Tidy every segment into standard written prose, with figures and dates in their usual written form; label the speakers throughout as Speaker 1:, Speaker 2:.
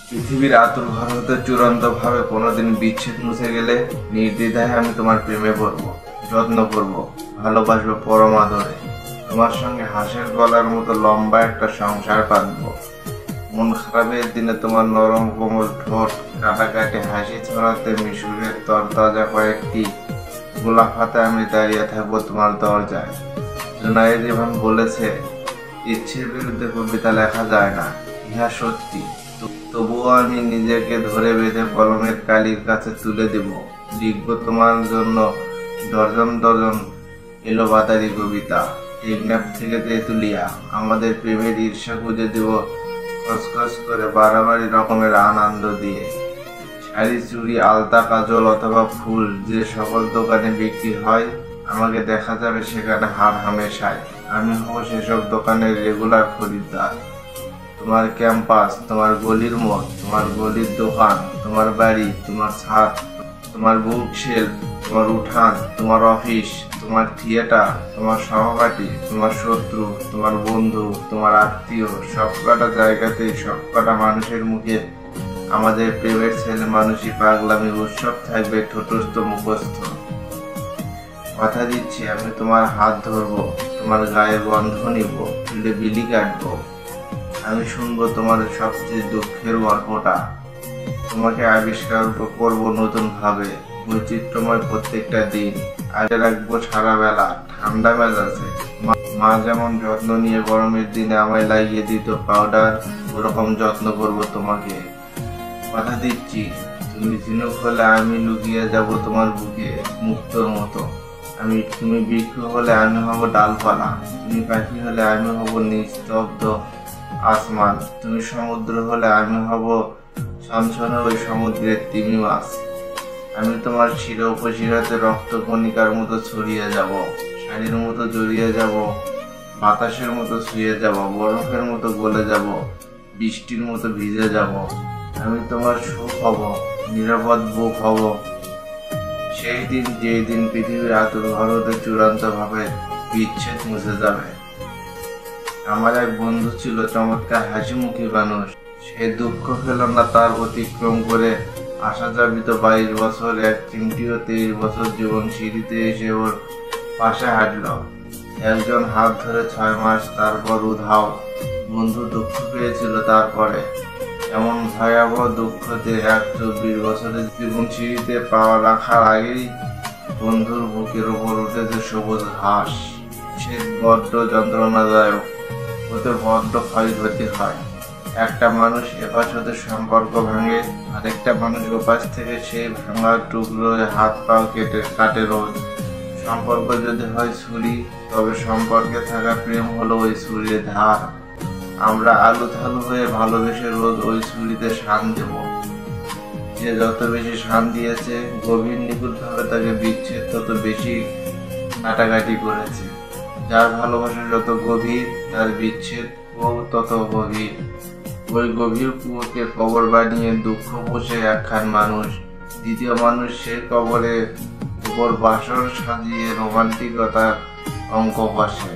Speaker 1: পৃথিবীর আতুর ঘর হতে চূড়ান্ত ভাবে কোনোদিন বিচ্ছেদ মুছে গেলে নির্দ্বিধায় আমি তোমার প্রেমে পড়বো, যত্ন করব, ভালোবাসবো পরম আদরে। তোমার সঙ্গে হাঁসের গলার মতো লম্বা একটা সংসার পাতবো। মন খারাপের দিনে তোমার নরম কোমল ঠোঁট কাটাকাটি হাসি ছড়াতে মিশুরের তরতাজা কয়েকটি গোলাপ হাতে আমি দাঁড়িয়ে থাকবো তোমার দরজায়। জুনায়েদ ইভান বলেছে, ইচ্ছের বিরুদ্ধে কবিতা লেখা যায় না, ইহা সত্যি। তবুও আমি নিজেকে ধরে বেঁধে কলমের কালির কাছে তুলে দেব, লিখব তোমার জন্য ডজন ডজন এলো বাতারি কবিতা। টেকনাফ থেকে তেঁতুলিয়া আমাদের প্রেমের ঈর্ষা খুঁজে দেব খসখস করে বাড়াবাড়ি রকমের আনন্দ দিয়ে। শাড়ি, চুড়ি, আলতা, কাজল অথবা ফুল যে সকল দোকানে বিক্রি হয়, আমাকে দেখা যাবে সেখানে হার হামেশায়। আমি হব সেসব দোকানের রেগুলার খরিদ্দার। তোমার ক্যাম্পাস, তোমার গলির মোড়, তোমার গলির দোকান, তোমার বাড়ি, তোমার ছাদ, তোমার বুক শেলফ, তোমার উঠান, তোমার অফিস, তোমার থিয়েটার, তোমার সহপাঠী, তোমার শত্রু, তোমার বন্ধু, তোমার আত্মীয়, সবকটা জায়গাতেই সবকটা মানুষের মুখে আমাদের প্রেমের ছেলে মানুষই পাগলামি উৎসব থাকবে ঠোঁটস্থ মুখস্থ। কথা দিচ্ছি আমি তোমার হাত ধরবো, তোমার গায়ে গন্ধ নিব, চুলে বিলি কাটবো। আমি শুনবো তোমার সবচেয়ে দুঃখের গল্পটা। তোমাকে আবিষ্কার করবো নতুন ভাবে, বৈচিত্র্যময় প্রত্যেকটা দিন। আগে রাখবো সারা বেলা ঠান্ডা মেজাজে। মা যেমন যত্ন নিয়ে গরমের দিনে আমায় লাগিয়ে দিত পাউডার, ওরকম যত্ন করবো তোমাকে। কথা দিচ্ছি, তুমি ঝিনুক হলে আমি লুকিয়ে যাব তোমার বুকে মুক্তর মতো। তুমি বৃক্ষ হলে আমি হব ডালপালা, তুমি পাখি হলে আমি হব নিস্তব্ধ আসমান, তুমি সমুদ্র হলে আমি হব ছনছনে ওই সমুদ্রের তিমি মাছ। আমি তোমার শিরা উপশিরাতে রক্ত কণিকার মতো ছড়িয়ে যাব, শাড়ির মতো জড়িয়ে যাব, বাতাসের মতো শুয়ে যাব, বরফের মতো গলে যাব, বৃষ্টির মতো ভিজে যাব। আমি তোমার সুখ হব, নিরাপদ বুক হব। সেই দিন যেই দিন পৃথিবীর আতুর ঘর হতে চূড়ান্ত ভাবে বিচ্ছেদ মুছে যাবে। আমার এক বন্ধু ছিল চমৎকার হাসিমুখী মানুষ। সে দুঃখ পেল না তার অতিক্রম করে আসা যাবিত 22 বছর এক চিমটিও 23 বছর জীবন সিঁড়িতে এসে ওর পাশে হাঁটল। একজন হাত ধরে 6 মাস, তারপর উধাও। বন্ধু দুঃখ পেয়েছিল তারপরে, এমন ভয়াবহ দুঃখ যে 24 বছরের জীবন সিঁড়িতে পা রাখার আগেই বন্ধুর বুকের উপর উঠেছে সবুজ ঘাস। সে বড্ড যন্ত্রণাদায়ক, ওতে বড্ড ক্ষয়ক্ষতি হয়। একটা মানুষ এপাশ হতে সম্পর্ক ভাঙে, আরেকটা মানুষ ওপাশ থেকে সেই ভাঙা টুকরো হাত পাও কাটে রোজ। সম্পর্ক যদি হয় ছুরি, তবে সম্পর্কে থাকা প্রেম হলো ওই ছুরির ধার। আমরা আলু থালু হয়ে ভালোবেসে রোজ ওই ছুরিতে শান দেব। যে যত বেশি শান দিয়েছে, গভীর নিখুঁতভাবে তাকে বিচ্ছেদ তত বেশি কাটাকাটি করেছে। যার ভালোবাসা যত গভীর, তার বিচ্ছেদ তত গভীর। ওই গভীর কুয়োকে কবর বানিয়ে দুঃখ বসে একখান মানুষ, দ্বিতীয় মানুষ সে কবরে উপর বাসর সাজিয়ে রোমান্টিকতার অঙ্ক কষে।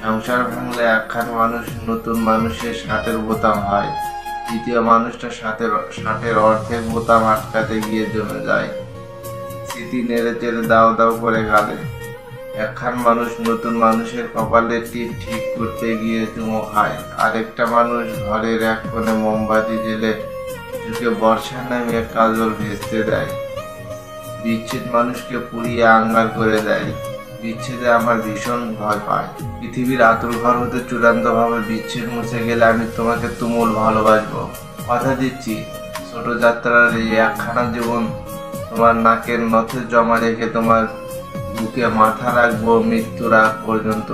Speaker 1: সংসার ভাঙলে একখান মানুষ নতুন মানুষের শার্টের বোতাম হয়, দ্বিতীয় মানুষটা শার্টের অর্ধেক বোতাম আটকাতে গিয়ে জমে যায়। স্মৃতি নেড়ে চেড়ে দাও দাও করে গালে। একখান মানুষ নতুন মানুষের কপালে টিপ ঠিক করতে গিয়ে চুমো খায়, আরেকটা মানুষ ঘরের এক কোণে মোমবাতি জেলে চোখে বর্ষা নামিয়ে কাজল ভেস্তে দেয়। বিচ্ছেদ মানুষকে পুড়িয়ে আঙ্গার করে দেয়। বিচ্ছেদে আমার ভীষণ ভয় পায়। পৃথিবীর আতুর ঘর হতে চূড়ান্ত ভাবে বিচ্ছেদ মুছে গেলে আমি তোমাকে তুমুল ভালোবাসবো। কথা দিচ্ছি, ছোট যাত্রার এই একখানা জীবন তোমার নাকের নথে জমা রেখে তোমার বুকে মাথা রাখবো মৃত্যুর আগ পর্যন্ত।